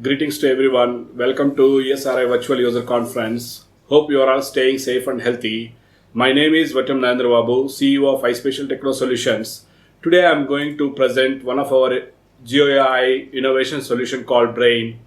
Greetings to everyone. Welcome to ESRI Virtual User Conference. Hope you are all staying safe and healthy. My name is Vatam Narendra Babu, CEO of iSpatial Techno Solutions. Today I am going to present one of our GeoAI innovation solution called Brain.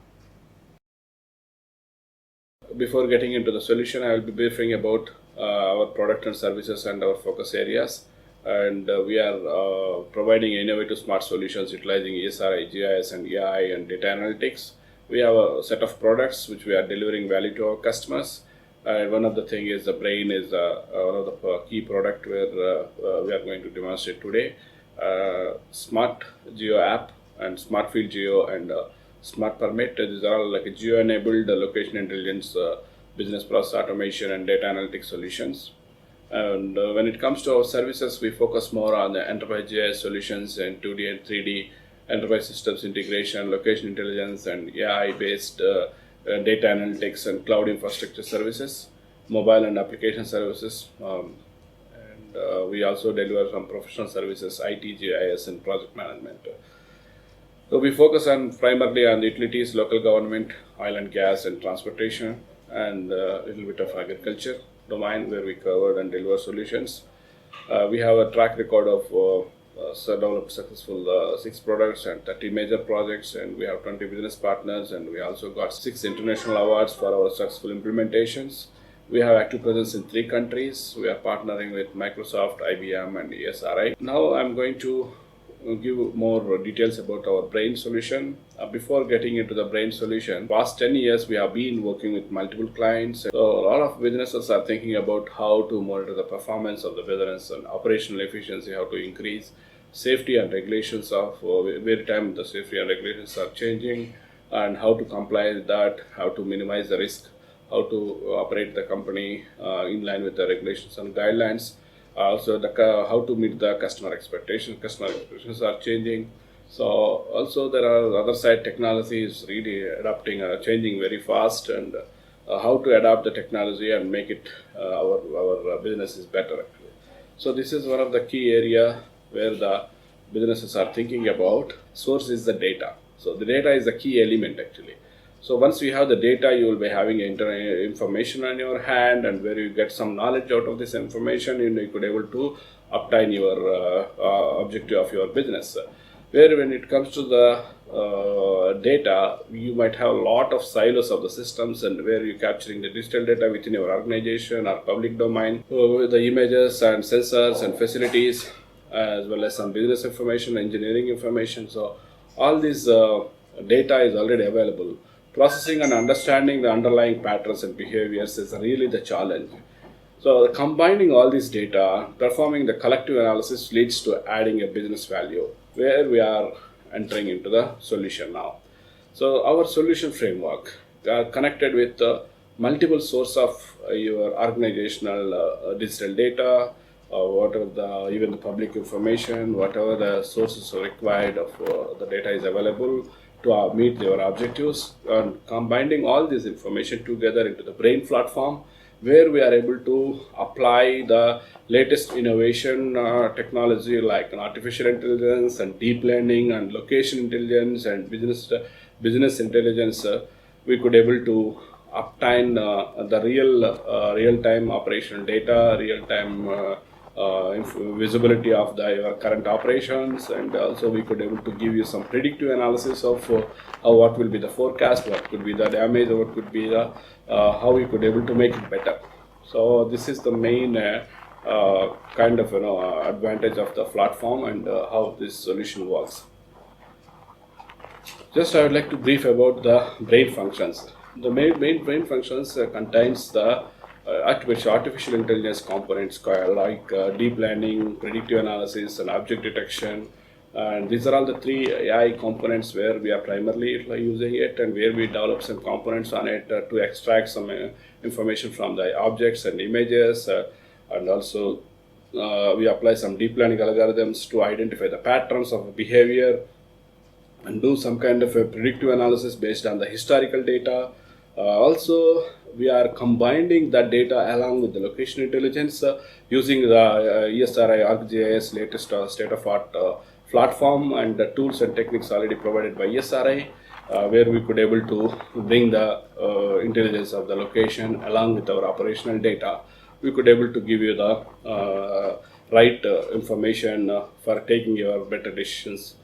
Before getting into the solution, I will be briefing about our product and services and our focus areas. And we are providing innovative smart solutions utilizing ESRI, GIS, and AI and data analytics. We have a set of products which we are delivering value to our customers. And one of the thing is the Brain is one of the key product where we are going to demonstrate today. Smart Geo app and Smart Field Geo and Smart Permit. These are all like a geo-enabled location intelligence, business process automation, and data analytics solutions. And when it comes to our services, we focus more on the enterprise GIS solutions and 2D and 3D enterprise systems integration, location intelligence, and AI-based data analytics and cloud infrastructure services, mobile and application services. And we also deliver some professional services, IT, GIS, and project management. So we focus on primarily on utilities, local government, oil and gas, and transportation, and a little bit of agriculture domain where we covered and deliver solutions. We have a track record of developed successful 6 products and 30 major projects, and we have 20 business partners, and we also got 6 international awards for our successful implementations. We have active presence in 3 countries. We are partnering with Microsoft, IBM, and ESRI. Now I'm going to give more details about our Brain solution. Before getting into the Brain solution, past 10 years we have been working with multiple clients. So a lot of businesses are thinking about how to monitor the performance of the business and operational efficiency, how to increase safety and regulations of every time the safety and regulations are changing, and how to comply with that, how to minimize the risk, how to operate the company in line with the regulations and guidelines. Also, how to meet the customer expectations. Customer expectations are changing. So, also there are other side technology is really adapting, changing very fast, and how to adapt the technology and make it our business is better. Actually. So, this is one of the key area where the businesses are thinking about. Source is the data. So, the data is the key element actually. So once you have the data, you will be having information on your hand, and where you get some knowledge out of this information, you could able to obtain your objective of your business. Where when it comes to the data, you might have a lot of silos of the systems, and where you're capturing the digital data within your organization or public domain, with the images and sensors and facilities, as well as some business information, engineering information. So all this data is already available. Processing and understanding the underlying patterns and behaviors is really the challenge. So combining all this data, performing the collective analysis leads to adding a business value, where we are entering into the solution now. So our solution framework are connected with multiple sources of your organizational digital data, whatever even the public information, whatever the sources are required of the data is available to meet their objectives, and combining all this information together into the Brain platform, where we are able to apply the latest innovation technology like artificial intelligence and deep learning and location intelligence and business intelligence. We could able to obtain the real-time operational data, real-time visibility of your current operations, and also we could able to give you some predictive analysis of what will be the forecast, what could be the damage, or what could be the how we could able to make it better. So this is the main kind of advantage of the platform and how this solution works. Just I would like to brief about the Brain functions. The main Brain functions contains the artificial intelligence components like deep learning, predictive analysis, and object detection. And these are all the 3 AI components where we are primarily using it, and where we develop some components on it to extract some information from the objects and images, and also we apply some deep learning algorithms to identify the patterns of behavior and do some kind of a predictive analysis based on the historical data. Also, we are combining that data along with the location intelligence using the ESRI ArcGIS latest state-of-art platform and the tools and techniques already provided by ESRI. where we could able to bring the intelligence of the location along with our operational data. We could able to give you the right information for taking your better decisions.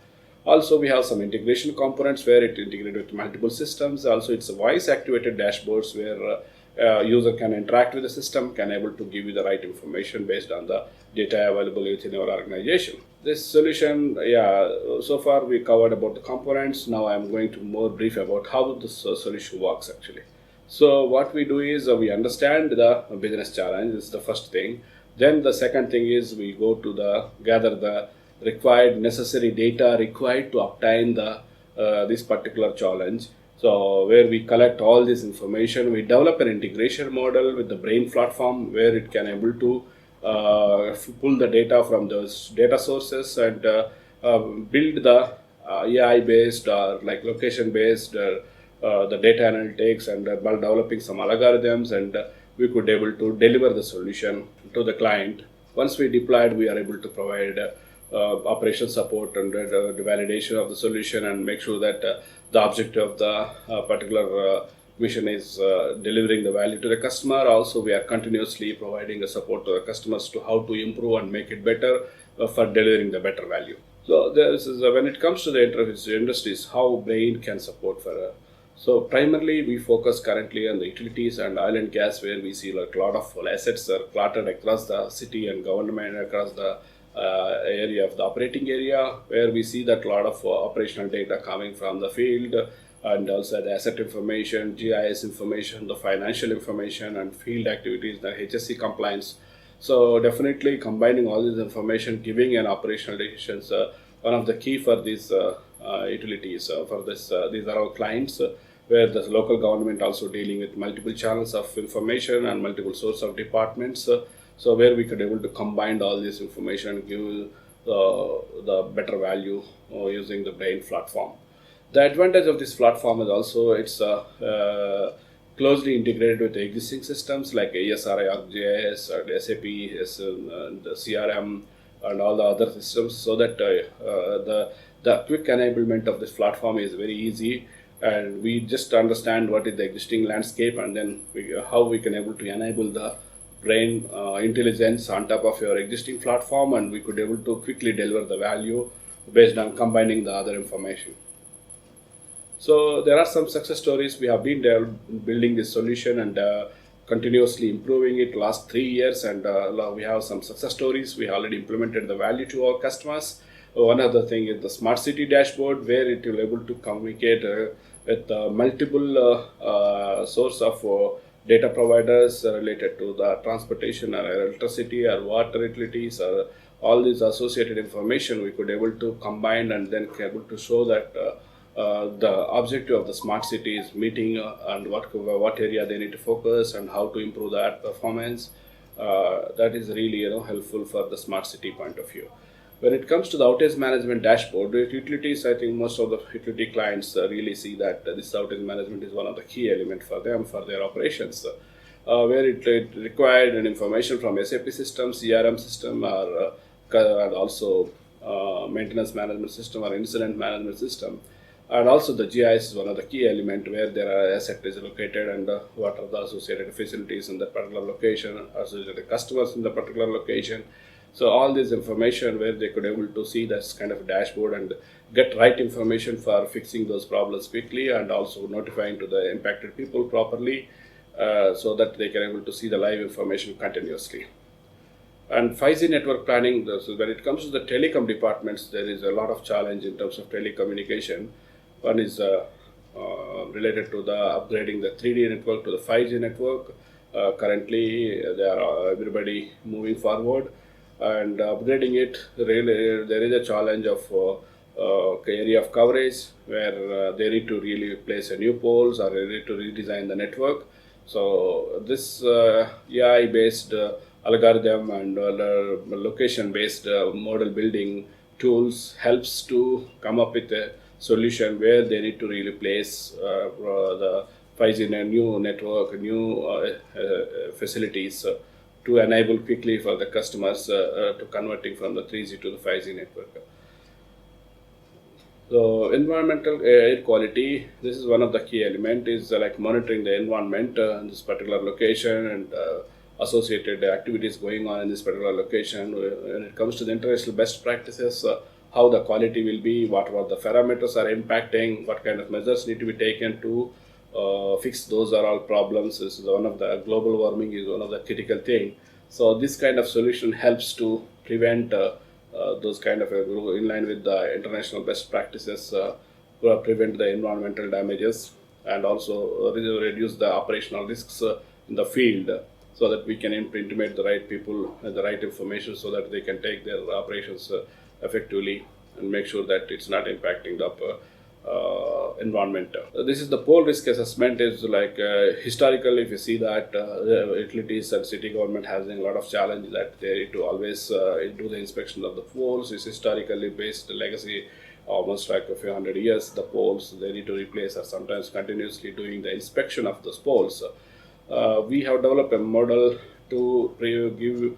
Also, we have some integration components where it integrated with multiple systems. Also, it's a voice activated dashboards where user can interact with the system, can able to give you the right information based on the data available within your organization. This solution, yeah, so far we covered about the components. Now I'm going to more brief about how this solution works actually. So what we do is we understand the business challenge. This is the first thing. Then the second thing is we go to the gather the required necessary data required to obtain the this particular challenge. So where we collect all this information, we develop an integration model with the Brain platform where it can able to pull the data from those data sources and build the AI based or like location based the data analytics and by developing some algorithms and we could able to deliver the solution to the client. Once we deployed, we are able to provide operation support and the validation of the solution and make sure that the objective of the particular mission is delivering the value to the customer. Also, we are continuously providing the support to the customers to how to improve and make it better for delivering the better value. So this is when it comes to the industries, how Brain can support for. So primarily, we focus currently on the utilities and oil and gas, where we see like a lot of assets are plotted across the city and government across the area of the operating area, where we see that a lot of operational data coming from the field and also the asset information, GIS information, the financial information and field activities, the HSE compliance. So definitely combining all this information, giving an operational decisions, one of the key for these utilities. For this, these are our clients. Where the local government also dealing with multiple channels of information and multiple source of departments. So where we could able to combine all this information and give the better value using the Brain platform. The advantage of this platform is also it's closely integrated with the existing systems like ESRI, ArcGIS, or SAP, and the CRM, and all the other systems, so that the quick enablement of this platform is very easy. And we just understand what is the existing landscape and then how we can able to enable the Brain intelligence on top of your existing platform, and we could able to quickly deliver the value based on combining the other information. So there are some success stories. We have been building this solution and continuously improving it last 3 years, and we have some success stories. We already implemented the value to our customers. One other thing is the smart city dashboard, where it will able to communicate with multiple source of data providers related to the transportation or electricity or water utilities or all these associated information. We could able to combine and then able to show that the objective of the smart city is meeting and what area they need to focus and how to improve that performance. That is really helpful for the smart city point of view. When it comes to the outage management dashboard, with utilities, I think most of the utility clients really see that this outage management is one of the key elements for them for their operations, where it required an information from SAP system, CRM system, or and also maintenance management system or incident management system. And also the GIS is one of the key element where there are asset is located and what are the associated facilities in that particular location, associated customers in the particular location. So all this information where they could able to see this kind of dashboard and get right information for fixing those problems quickly and also notifying to the impacted people properly, so that they can able to see the live information continuously. And 5G network planning, so when it comes to the telecom departments, there is a lot of challenge in terms of telecommunication. One is related to the upgrading the 3D network to the 5G network. Currently, they are everybody moving forward and upgrading it. Really, there is a challenge of area of coverage where they need to really place a new poles or they need to redesign the network. So this AI-based algorithm and location-based model building tools helps to come up with a solution where they need to really place the 5G new network, new facilities to enable quickly for the customers to converting from the 3G to the 5G network. So environmental air quality, this is one of the key element is like monitoring the environment in this particular location and associated activities going on in this particular location. When it comes to the international best practices, how the quality will be, what the parameters are impacting, what kind of measures need to be taken to fix those are all problems. This is one of the global warming is one of the critical thing. So this kind of solution helps to prevent those kind of in line with the international best practices, prevent the environmental damages and also reduce the operational risks in the field, so that we can intimate the right people and the right information so that they can take their operations effectively and make sure that it's not impacting the environment. This is the pole risk assessment is like historically if you see that the utilities and city government having a lot of challenge that they need to always do the inspection of the poles. It's historically based legacy almost like a few hundred years. The poles they need to replace or sometimes continuously doing the inspection of those poles. We have developed a model to give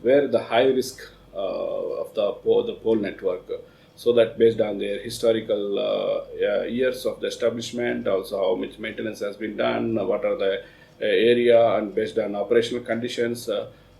where the high risk of the pole network, so that based on their historical years of the establishment, also how much maintenance has been done, what are the area, and based on operational conditions,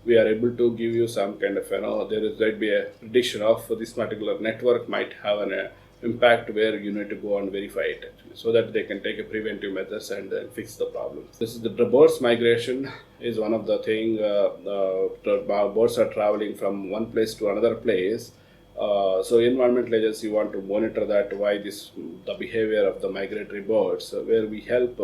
we are able to give you some kind of there'd be a prediction of this particular network might have an impact where you need to go and verify it actually, so that they can take a preventive measures and fix the problems. This is the birds migration is one of the thing. Birds are traveling from one place to another place. So environmental agency want to monitor that why this the behavior of the migratory birds, where we help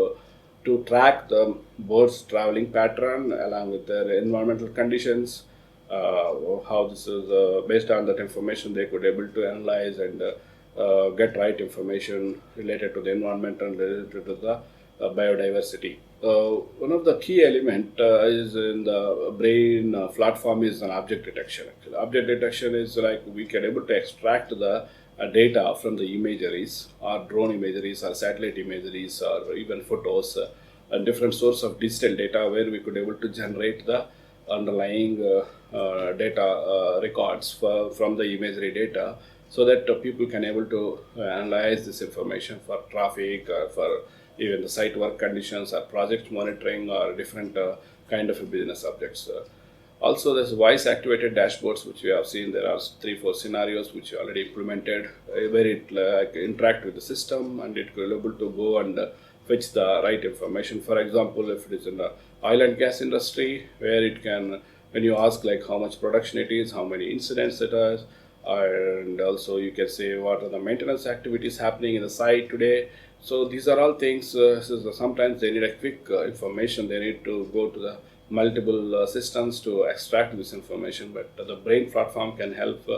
to track the birds traveling pattern along with their environmental conditions. How this is based on that information they could able to analyze and get right information related to the environment and related to the biodiversity. One of the key element is in the brain platform is an object detection. Actually, object detection is like we can able to extract the data from the imageries or drone imageries or satellite imageries or even photos and different source of digital data where we could able to generate the underlying data records from the imagery data, so that people can able to analyze this information for traffic or for even the site work conditions or project monitoring or different kind of business objects. Also, there's voice activated dashboards which we have seen. There are 3-4 scenarios which we already implemented where it interact with the system and it will able to go and fetch the right information. For example, if it is in the oil and gas industry, where it can, when you ask like how much production it is, how many incidents it is, and also you can say what are the maintenance activities happening in the site today. So these are all things. So sometimes they need a quick information. They need to go to the multiple systems to extract this information. But the brain platform can help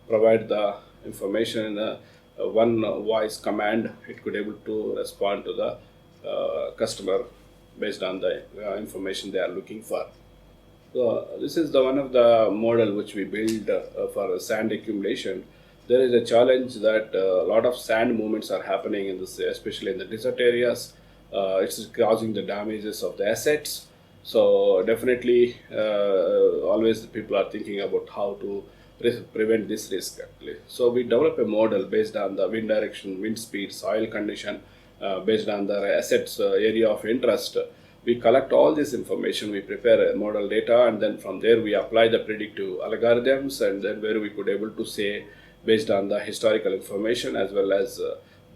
provide the information in a one voice command. It could able to respond to the customer based on the information they are looking for. So this is the one of the model which we build for sand accumulation. There is a challenge that a lot of sand movements are happening in this, especially in the desert areas. It's causing the damages of the assets. So definitely, always the people are thinking about how to prevent this risk actually. So we develop a model based on the wind direction, wind speed, soil condition, based on the assets area of interest. We collect all this information, we prepare a model data, and then from there we apply the predictive algorithms, and then where we could able to say based on the historical information as well as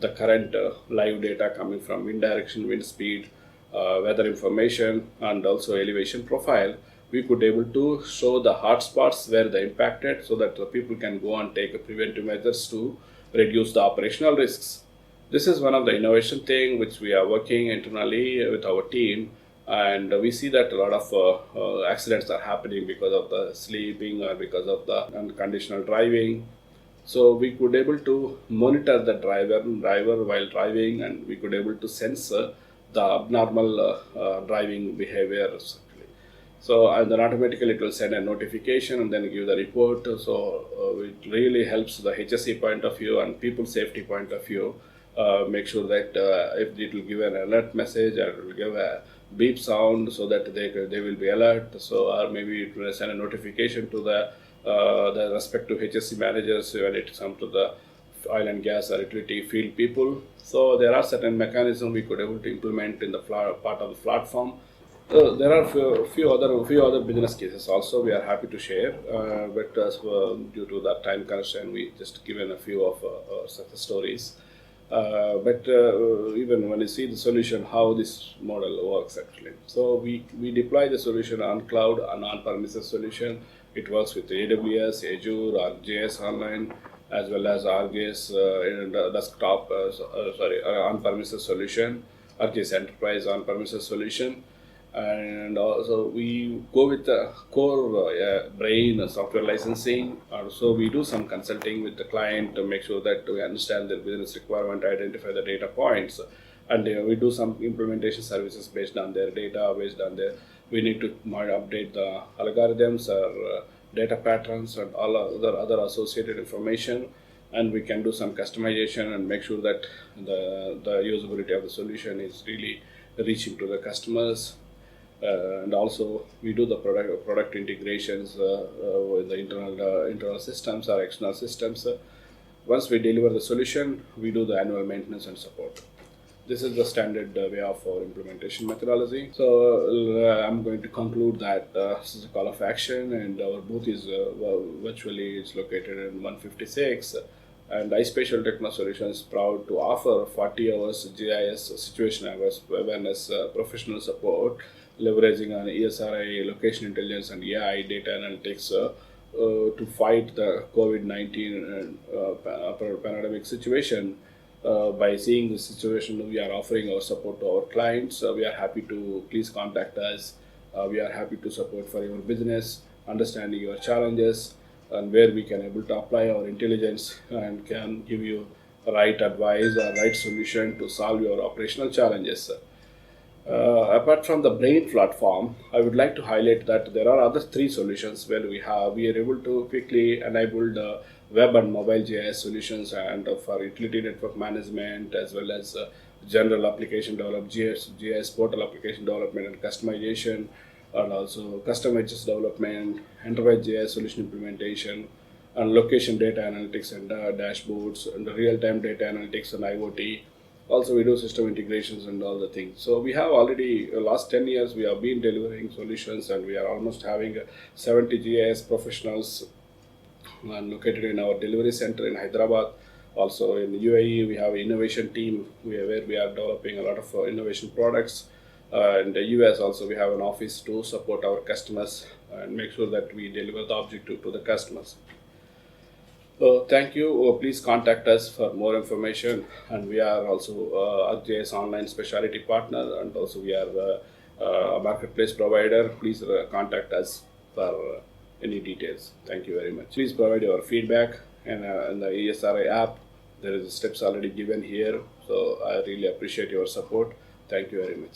the current live data coming from wind direction, wind speed, weather information, and also elevation profile, we could able to show the hotspots where they impacted, so that the people can go and take preventive measures to reduce the operational risks. This is one of the innovation thing which we are working internally with our team, and we see that a lot of accidents are happening because of the sleeping or because of the unconditional driving. So we could able to monitor the driver while driving, and we could able to censor the abnormal driving behaviors. So and then automatically it will send a notification and then give the report. So it really helps the HSE point of view and people safety point of view. Make sure that if it will give an alert message or it will give a beep sound, so that they will be alert. So or maybe it will send a notification to the respective HSE managers when it comes to the oil and gas or utility field people. So there are certain mechanisms we could able to implement in the part of the platform. There are few other business cases also we are happy to share, but due to that time constraint, we just given a few of success stories. But even when you see the solution, how this model works actually. So we deploy the solution on cloud and on-premises solution. It works with AWS, Azure, ArcGIS Online, as well as ArcGIS in the desktop, on-premises solution, ArcGIS Enterprise on-premises solution. And also we go with the core brain software licensing. Also we do some consulting with the client to make sure that we understand their business requirement, identify the data points, and we do some implementation services based on their data, based on their, we need to update the algorithms or data patterns and all other associated information, and we can do some customization and make sure that the usability of the solution is really reaching to the customers. And also we do the product integrations with the internal systems or external systems. Once we deliver the solution, we do the annual maintenance and support. This is the standard way of our implementation methodology. So I'm going to conclude that this is a call of action, and our booth is virtually it's located in 156. And iSpatial Techno Solutions is proud to offer 40 hours GIS situation awareness professional support, leveraging on ESRI, location intelligence, and AI data analytics to fight the COVID-19 pandemic situation. By seeing the situation, we are offering our support to our clients. We are happy to please contact us. We are happy to support for your business, understanding your challenges, and where we can able to apply our intelligence and can give you right advice or right solution to solve your operational challenges. Apart from the Brain platform, I would like to highlight that there are other three solutions where we are able to quickly enable the web and mobile GIS solutions, and for utility network management, as well as general application development, GIS portal application development and customization, and also custom edges development, enterprise GIS solution implementation, and location data analytics and dashboards, and the real-time data analytics and IoT. Also, we do system integrations and all the things. So we have already last 10 years we have been delivering solutions, and we are almost having 70 GIS professionals located in our delivery center in Hyderabad. Also in UAE, we have an innovation team where we are developing a lot of innovation products. In the US also, we have an office to support our customers and make sure that we deliver the objective to the customers. So thank you. Please contact us for more information. And we are also ArcGIS Online Specialty Partner, and also we are a marketplace provider. Please contact us for any details. Thank you very much. Please provide your feedback, and in the ESRI app, there is steps already given here. So I really appreciate your support. Thank you very much.